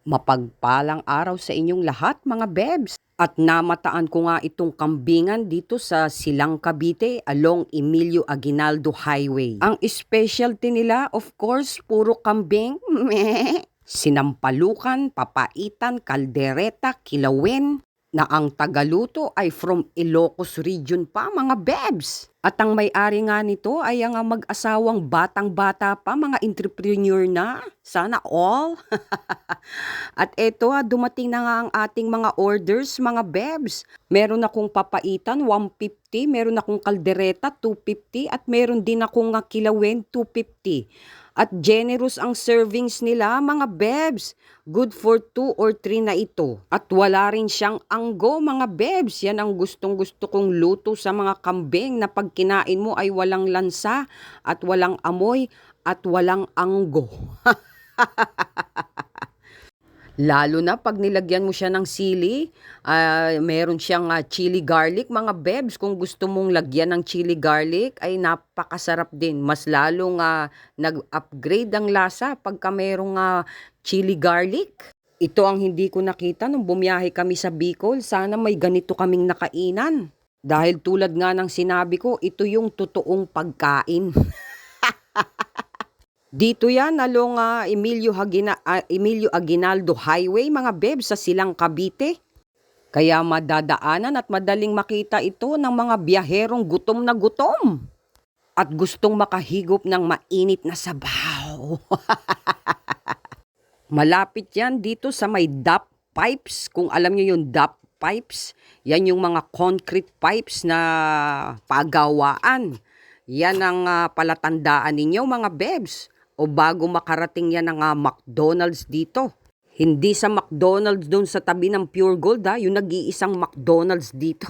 Mapagpalang araw sa inyong lahat mga bebs. At namataan ko nga itong kambingan dito sa Silang Cavite along Emilio Aguinaldo Highway. Ang specialty nila, of course, puro kambing. Sinampalukan, papaitan, kaldereta, kilawin, na ang tagaluto ay from Ilocos region pa mga bebs. At ang may-ari nga nito ay ang mag-asawang batang-bata pa, mga entrepreneur na. Sana all. At eto dumating na nga ang ating mga orders mga bebs. Meron akong papaitan 150, meron akong kaldereta 250 at meron din akong kilawin 250. At generous ang servings nila mga bebs. Good for 2 or 3 na ito. At wala rin siyang anggo mga bebs. Yan ang gustong gusto kong luto sa mga kambing na pag kinain mo ay walang lansa at walang amoy at walang anggo. Lalo na pag nilagyan mo siya ng sili, meron siyang chili garlic. Mga bebs, kung gusto mong lagyan ng chili garlic, ay napakasarap din. Mas lalong nag-upgrade ang lasa pagka merong chili garlic. Ito ang hindi ko nakita nung bumiyahe kami sa Bicol. Sana may ganito kaming nakainan. Dahil tulad nga ng sinabi ko, ito yung totoong pagkain. Dito yan along Emilio Aguinaldo Highway mga bebs sa Silang Cavite. Kaya madadaanan at madaling makita ito ng mga biyaherong gutom na gutom. At gustong makahigop ng mainit na sabaw. Malapit yan dito sa may DAP pipes. Kung alam niyo yung DAP pipes, yan yung mga concrete pipes na pagawaan. Yan ang palatandaan ninyo mga bebs. O bago makarating yan ng McDonald's dito. Hindi sa McDonald's doon sa tabi ng Pure Gold yung nag-iisang McDonald's dito.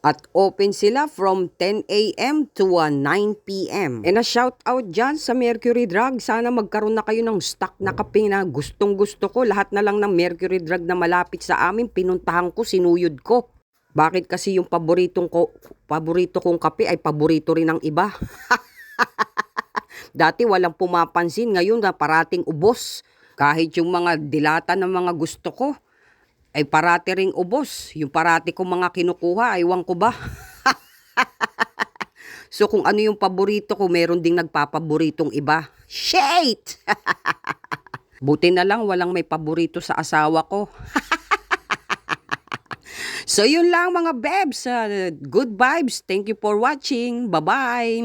At open sila from 10 a.m. to 9 p.m. And a shout out dyan sa Mercury Drug. Sana magkaroon na kayo ng stock na kape na gustong gusto ko. Lahat na lang ng Mercury Drug na malapit sa amin, pinuntahan ko, sinuyod ko. Bakit kasi yung paborito kong kape ay paborito rin ng iba? Dati walang pumapansin, ngayon na parating ubos. Kahit yung mga dilata ng mga gusto ko, ay parati ring ubos. Yung parati ko mga kinukuha, aywan ko ba? So kung ano yung paborito ko, meron ding nagpapaboritong iba. Shit! Buti na lang walang may paborito sa asawa ko. So yun lang mga bebs. Good vibes. Thank you for watching. Bye-bye.